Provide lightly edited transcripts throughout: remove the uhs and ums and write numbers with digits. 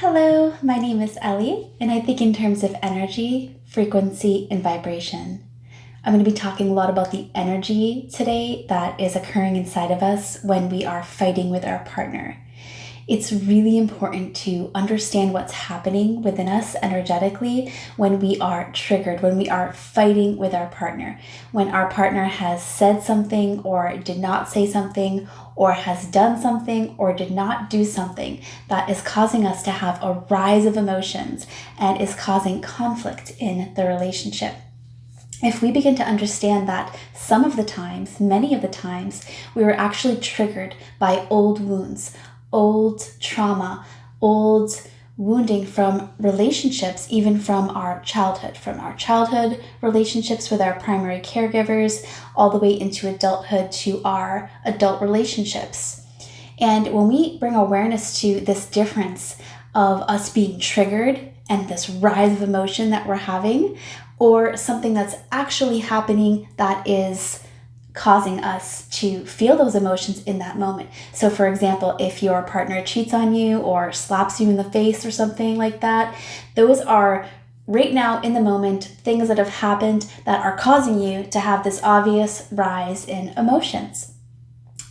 Hello, my name is Ellie, and I think in terms of energy, frequency, and vibration. I'm going to be talking a lot about the energy today that is occurring inside of us when we are fighting with our partner. It's really important to understand what's happening within us energetically when we are triggered, when we are fighting with our partner, when our partner has said something or did not say something, or has done something or did not do something that is causing us to have a rise of emotions and is causing conflict in the relationship. If we begin to understand that some of the times, many of the times, we were actually triggered by old wounds, old trauma, old wounding from relationships, even from our childhood relationships with our primary caregivers, all the way into adulthood to our adult relationships. And when we bring awareness to this difference of us being triggered and this rise of emotion that we're having, or something that's actually happening that is causing us to feel those emotions in that moment. So for example, if your partner cheats on you or slaps you in the face or something like that, those are right now in the moment things that have happened that are causing you to have this obvious rise in emotions.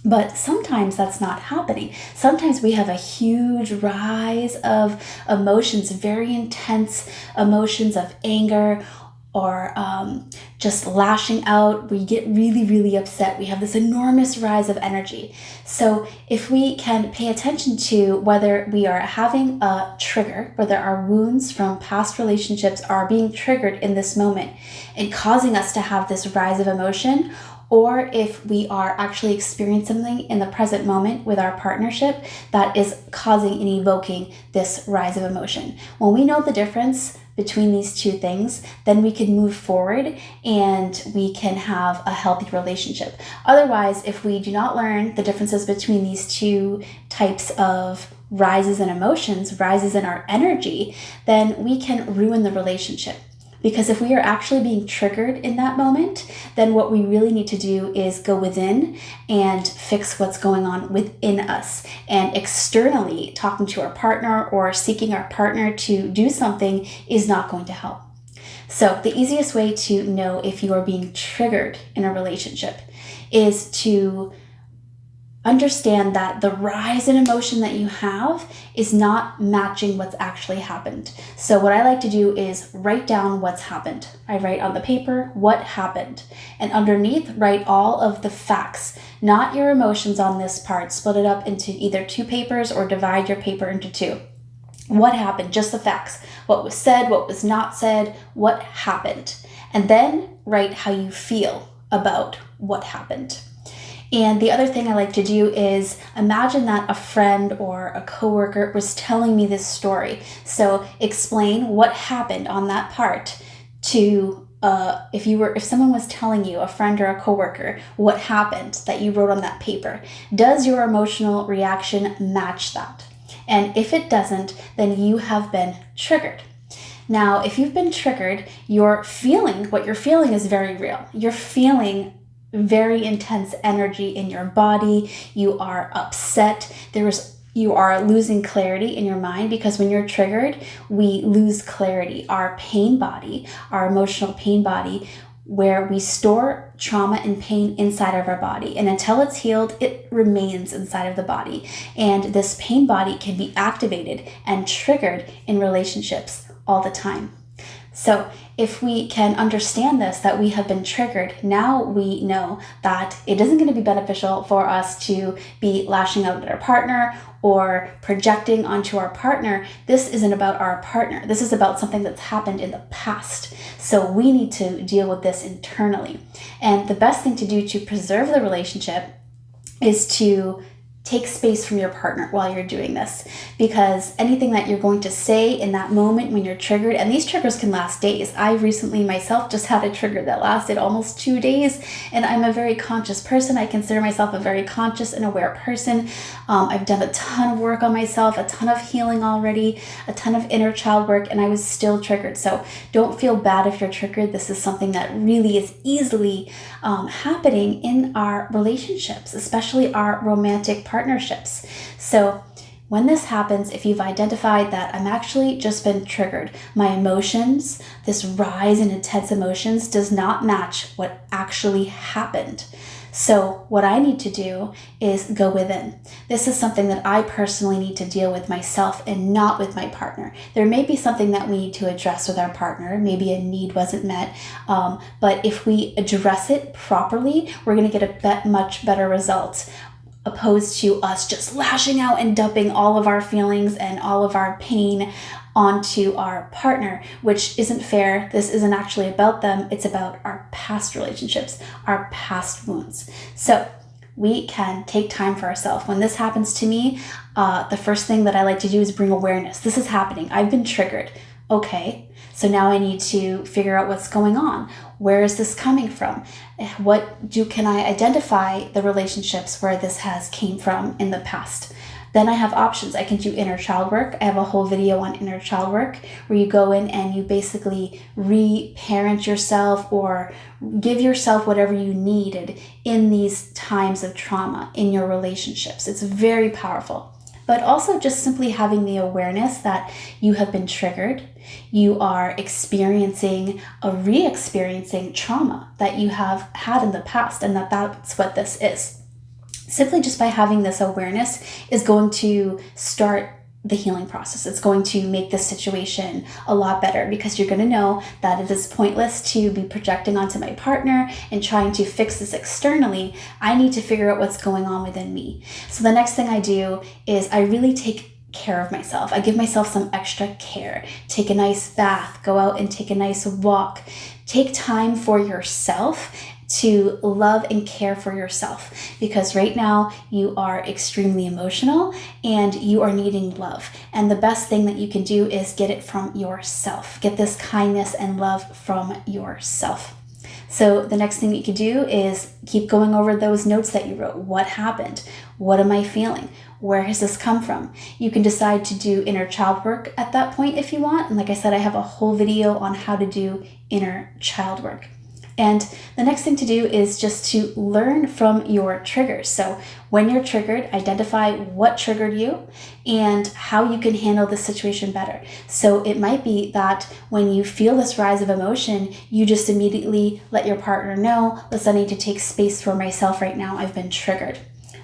But sometimes that's not happening. Sometimes we have a huge rise of emotions, very intense emotions of anger, or just lashing out. We get really, really upset. We have this enormous rise of energy. So if we can pay attention to whether we are having a trigger, whether our wounds from past relationships are being triggered in this moment and causing us to have this rise of emotion, or if we are actually experiencing something in the present moment with our partnership that is causing and evoking this rise of emotion. When we know the difference between these two things, then we can move forward and we can have a healthy relationship. Otherwise, if we do not learn the differences between these two types of rises in emotions, rises in our energy, then we can ruin the relationship. Because if we are actually being triggered in that moment, then what we really need to do is go within and fix what's going on within us. And externally, talking to our partner or seeking our partner to do something is not going to help. So the easiest way to know if you are being triggered in a relationship is to understand that the rise in emotion that you have is not matching what's actually happened. So what I like to do is write down what's happened. I write on the paper what happened, and underneath write all of the facts, not your emotions on this part. Split it up into either two papers or divide your paper into two. What happened? Just the facts. What was said, what was not said, what happened. And then write how you feel about what happened. And the other thing I like to do is imagine that a friend or a coworker was telling me this story. So explain what happened on that part to if someone was telling you, a friend or a coworker, what happened that you wrote on that paper. Does your emotional reaction match that? And if it doesn't, then you have been triggered. Now, if you've been triggered, what you're feeling is very real. You're feeling very intense energy in your body. You are upset. You are losing clarity in your mind, because when you're triggered, we lose clarity. Our pain body, our emotional pain body, where we store trauma and pain inside of our body. And until it's healed, it remains inside of the body. And this pain body can be activated and triggered in relationships all the time. So if we can understand this, that we have been triggered, now we know that it isn't going to be beneficial for us to be lashing out at our partner or projecting onto our partner. This isn't about our partner. This is about something that's happened in the past. So we need to deal with this internally. And the best thing to do to preserve the relationship is to take space from your partner while you're doing this, because anything that you're going to say in that moment when you're triggered, and these triggers can last days. I recently myself just had a trigger that lasted almost 2 days, and I'm a very conscious person. I consider myself a very conscious and aware person. I've done a ton of work on myself, a ton of healing already, a ton of inner child work, and I was still triggered. So don't feel bad if you're triggered. This is something that really is easily happening in our relationships, especially our romantic partnerships. So when this happens, if you've identified that I'm actually just been triggered, my emotions, this rise in intense emotions does not match what actually happened. So what I need to do is go within. This is something that I personally need to deal with myself and not with my partner. There may be something that we need to address with our partner. Maybe a need wasn't met. But if we address it properly, we're going to get a much better result, opposed to us just lashing out and dumping all of our feelings and all of our pain onto our partner, which isn't fair. This isn't actually about them. It's about our past relationships, our past wounds. So we can take time for ourselves. When this happens to me, the first thing that I like to do is bring awareness. This is happening. I've been triggered. Okay, so now I need to figure out what's going on. Where is this coming from? Can I identify the relationships where this has came from in the past? Then I have options. I can do inner child work. I have a whole video on inner child work where you go in and you basically re-parent yourself or give yourself whatever you needed in these times of trauma in your relationships. It's very powerful. But also just simply having the awareness that you have been triggered, you are experiencing re-experiencing trauma that you have had in the past, and that's what this is. Simply just by having this awareness is going to start the healing process. It's going to make this situation a lot better, because you're going to know that it is pointless to be projecting onto my partner and trying to fix this externally. I need to figure out what's going on within me. So the next thing I do is I really take care of myself. I give myself some extra care. Take a nice bath, go out and take a nice walk. Take time for yourself to love and care for yourself, because right now you are extremely emotional and you are needing love. And the best thing that you can do is get it from yourself. Get this kindness and love from yourself. So the next thing that you can do is keep going over those notes that you wrote. What happened? What am I feeling? Where has this come from? You can decide to do inner child work at that point if you want. And like I said, I have a whole video on how to do inner child work. And the next thing to do is just to learn from your triggers. So when you're triggered, identify what triggered you and how you can handle the situation better. So it might be that when you feel this rise of emotion, you just immediately let your partner know, listen, I need to take space for myself right now. I've been triggered.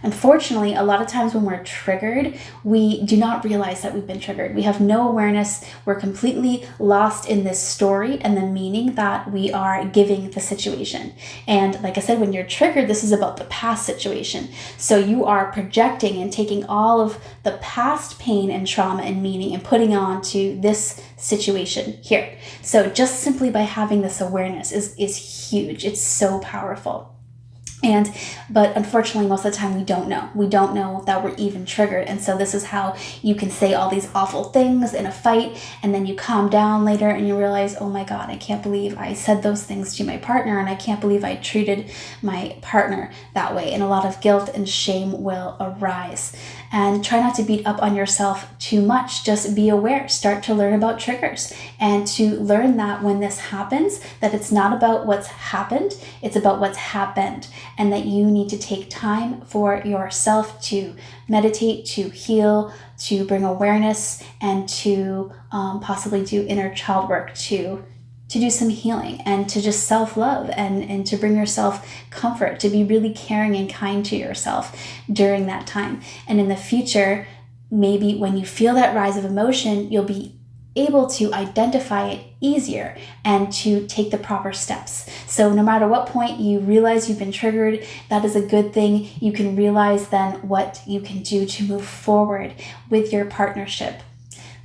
Unfortunately, a lot of times when we're triggered, we do not realize that we've been triggered. We have no awareness. We're completely lost in this story and the meaning that we are giving the situation. And like I said, when you're triggered, this is about the past situation. So you are projecting and taking all of the past pain and trauma and meaning and putting on to this situation here. So just simply by having this awareness is huge. It's so powerful. But unfortunately, most of the time we don't know. We don't know that we're even triggered. And so this is how you can say all these awful things in a fight, and then you calm down later and you realize, oh my God, I can't believe I said those things to my partner, and I can't believe I treated my partner that way. And a lot of guilt and shame will arise. And try not to beat up on yourself too much. Just be aware. Start to learn about triggers, and to learn that when this happens, that it's not about what's happened, it's about what's happened. And that you need to take time for yourself to meditate, to heal, to bring awareness, and to possibly do inner child work to do some healing, and to just self-love and to bring yourself comfort, to be really caring and kind to yourself during that time. And in the future, maybe when you feel that rise of emotion, you'll be able to identify it easier and to take the proper steps. So no matter what point you realize you've been triggered, that is a good thing. You can realize then what you can do to move forward with your partnership.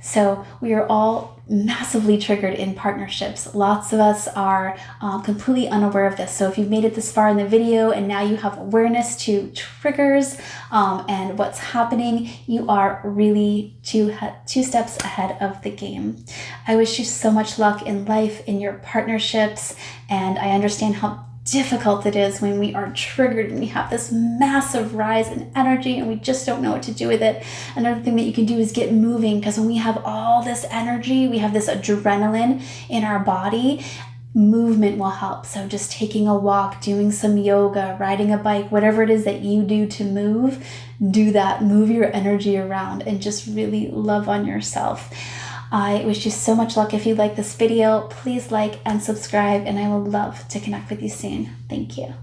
So we are all massively triggered in partnerships. Lots of us are completely unaware of this. So if you've made it this far in the video and now you have awareness to triggers and what's happening, you are really two steps ahead of the game. I wish you so much luck in life, in your partnerships, and I understand how difficult it is when we are triggered and we have this massive rise in energy and we just don't know what to do with it. Another thing that you can do is get moving, because when we have all this energy, we have this adrenaline in our body. movement will help. So just taking a walk, doing some yoga, riding a bike, whatever it is that you do to move, do that. Move your energy around and just really love on yourself. I wish you so much luck. If you like this video, please like and subscribe, and I will love to connect with you soon. Thank you.